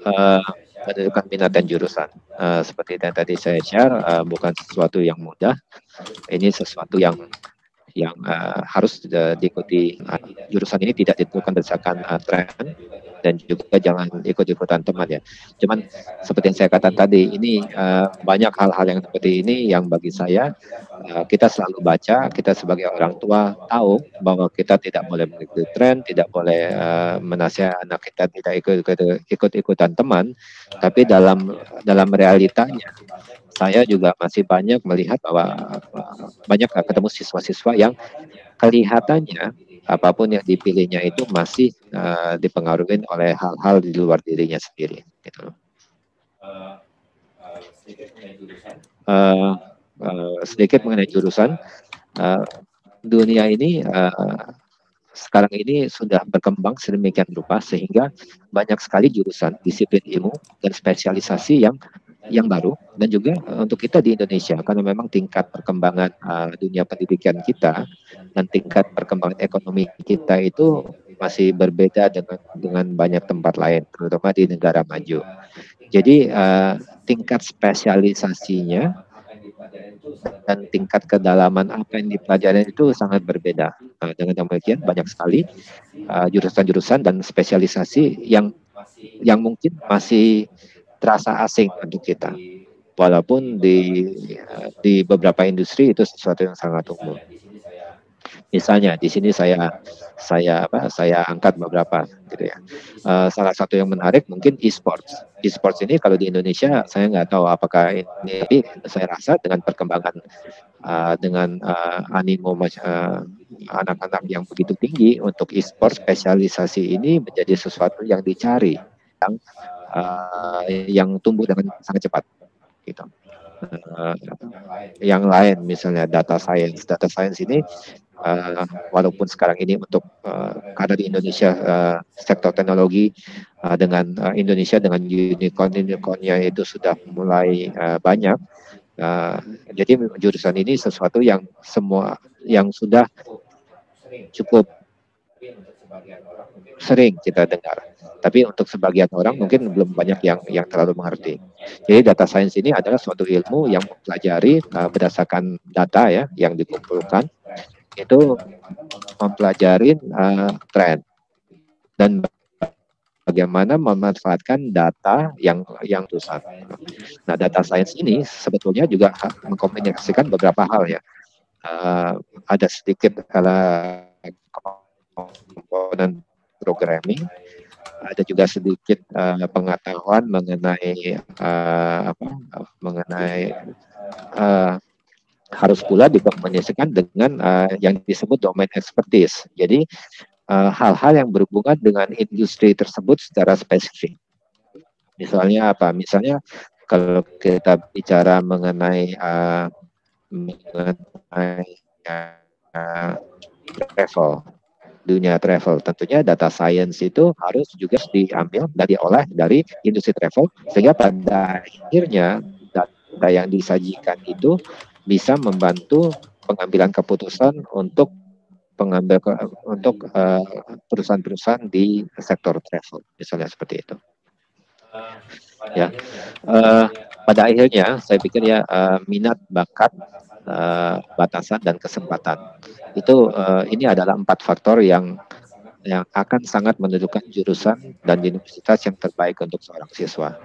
uh, menentukan minat dan jurusan. Seperti yang tadi saya share, bukan sesuatu yang mudah. Ini sesuatu yang harus diikuti. Jurusan ini tidak ditentukan berdasarkan tren dan juga jangan ikut-ikutan teman ya. Cuman seperti yang saya katakan tadi, ini banyak hal-hal yang seperti ini yang bagi saya kita selalu baca, kita sebagai orang tua tahu bahwa kita tidak boleh mengikuti tren, tidak boleh menasihati anak kita tidak ikut-ikutan teman, tapi dalam realitanya saya juga masih banyak melihat bahwa banyak ketemu siswa-siswa yang kelihatannya apapun yang dipilihnya itu masih dipengaruhi oleh hal-hal di luar dirinya sendiri. Gitu. Sedikit mengenai jurusan, dunia ini sekarang ini sudah berkembang sedemikian rupa sehingga banyak sekali jurusan, disiplin ilmu dan spesialisasi yang baru, dan juga untuk kita di Indonesia karena memang tingkat perkembangan dunia pendidikan kita dan tingkat perkembangan ekonomi kita itu masih berbeda dengan banyak tempat lain, terutama di negara maju. Jadi tingkat spesialisasinya dan tingkat kedalaman apa yang dipelajari itu sangat berbeda. Dengan demikian banyak sekali jurusan-jurusan dan spesialisasi yang mungkin masih terasa asing untuk kita. Walaupun di beberapa industri itu sesuatu yang sangat umum. Misalnya di sini saya angkat beberapa gitu ya. Salah satu yang menarik mungkin e-sports. E-sports ini kalau di Indonesia saya nggak tahu apakah ini, tapi saya rasa dengan perkembangan dengan animo anak-anak yang begitu tinggi untuk e-sports, spesialisasi ini menjadi sesuatu yang dicari, yang tumbuh dengan sangat cepat gitu. Yang lain misalnya data science ini walaupun sekarang ini untuk karena di Indonesia sektor teknologi dengan Indonesia dengan unicornnya itu sudah mulai banyak. Jadi jurusan ini sesuatu yang sudah cukup sering kita dengar. Tapi untuk sebagian orang mungkin belum banyak yang terlalu mengerti. Jadi data science ini adalah suatu ilmu yang mempelajari berdasarkan data ya yang dikumpulkan, itu mempelajari tren dan bagaimana memanfaatkan data yang besar. Nah, data science ini sebetulnya juga mengkomunikasikan beberapa hal ya. Ada sedikit komponen programming, ada juga sedikit pengetahuan mengenai harus pula dikomunikasikan dengan yang disebut domain expertise. Jadi hal-hal yang berhubungan dengan industri tersebut secara spesifik. Misalnya apa? Misalnya kalau kita bicara mengenai travel, dunia travel, tentunya data science itu harus juga diambil dan diolah dari industri travel sehingga pada akhirnya data yang disajikan itu bisa membantu pengambilan keputusan untuk perusahaan-perusahaan di sektor travel, misalnya seperti itu. Ya, pada akhirnya saya pikir ya minat, bakat, batasan dan kesempatan itu ini adalah 4 faktor yang akan sangat menentukan jurusan dan universitas yang terbaik untuk seorang siswa.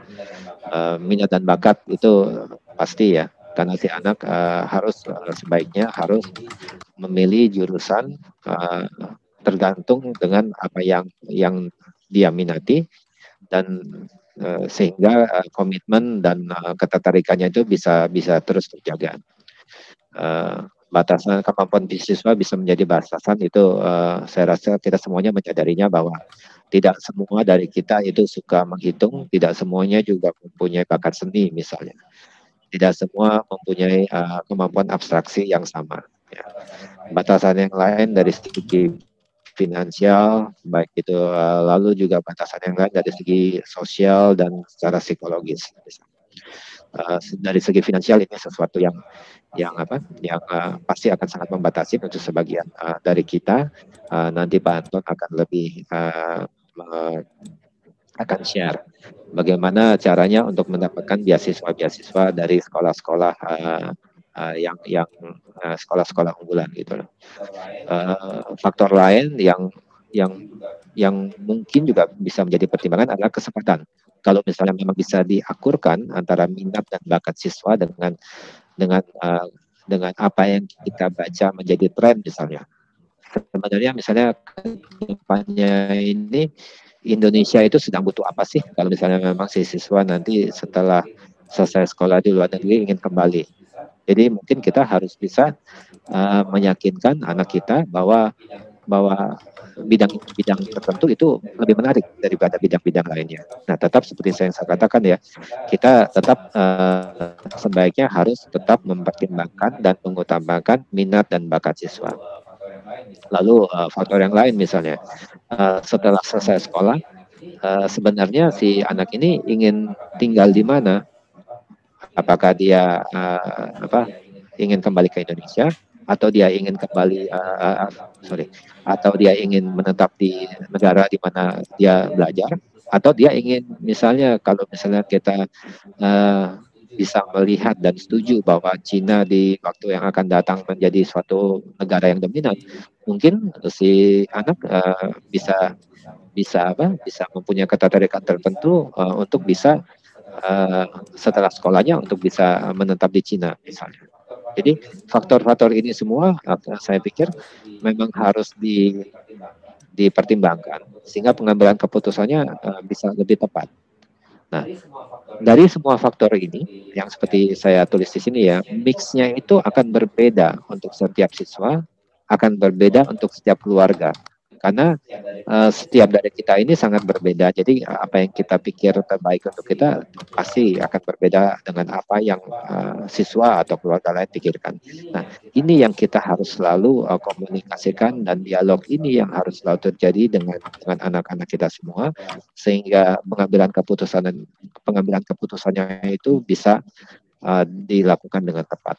Minat dan bakat itu pasti ya, karena si anak sebaiknya harus memilih jurusan tergantung dengan apa yang dia minati dan sehingga komitmen dan ketertarikannya itu bisa terus terjaga. Batasan kemampuan siswa bisa menjadi batasan itu saya rasa kita semuanya menyadarinya bahwa tidak semua dari kita itu suka menghitung, tidak semuanya juga mempunyai bakat seni misalnya. Tidak semua mempunyai kemampuan abstraksi yang sama. Ya. Batasan yang lain dari segi finansial, baik itu lalu juga batasan yang lain dari segi sosial dan secara psikologis. Dari segi finansial ini sesuatu yang pasti akan sangat membatasi untuk sebagian dari kita. Nanti Pak Anton akan lebih akan share bagaimana caranya untuk mendapatkan beasiswa-beasiswa dari sekolah-sekolah sekolah-sekolah unggulan gitu loh. Faktor lain yang mungkin juga bisa menjadi pertimbangan adalah kesempatan. Kalau misalnya memang bisa diakurkan antara minat dan bakat siswa dengan apa yang kita baca menjadi tren misalnya. Sebenarnya misalnya kedepannya ini Indonesia itu sedang butuh apa sih kalau misalnya memang si siswa nanti setelah selesai sekolah di luar negeri ingin kembali. Jadi mungkin kita harus bisa meyakinkan anak kita bahwa bidang tertentu itu lebih menarik daripada bidang-bidang lainnya. Nah, tetap seperti yang saya katakan ya, kita tetap sebaiknya harus tetap mempertimbangkan dan mengutamakan minat dan bakat siswa. Lalu faktor yang lain misalnya, setelah selesai sekolah, sebenarnya si anak ini ingin tinggal di mana? Apakah dia ingin kembali ke Indonesia atau dia ingin kembali atau dia ingin menetap di negara di mana dia belajar, atau dia ingin misalnya kalau misalnya kita bisa melihat dan setuju bahwa Cina di waktu yang akan datang menjadi suatu negara yang dominan, mungkin si anak bisa mempunyai ketertarikan tertentu untuk bisa setelah sekolahnya untuk bisa menetap di Cina misalnya. Jadi faktor-faktor ini semua saya pikir memang harus dipertimbangkan sehingga pengambilan keputusannya bisa lebih tepat. Nah, dari semua faktor ini yang seperti saya tulis di sini ya, mix-nya itu akan berbeda untuk setiap siswa, akan berbeda untuk setiap keluarga. Karena setiap dari kita ini sangat berbeda. Jadi apa yang kita pikir terbaik untuk kita pasti akan berbeda dengan apa yang siswa atau keluarga lain pikirkan. Nah, ini yang kita harus selalu komunikasikan, dan dialog ini yang harus selalu terjadi dengan anak-anak kita semua, sehingga pengambilan keputusannya itu bisa dilakukan dengan tepat.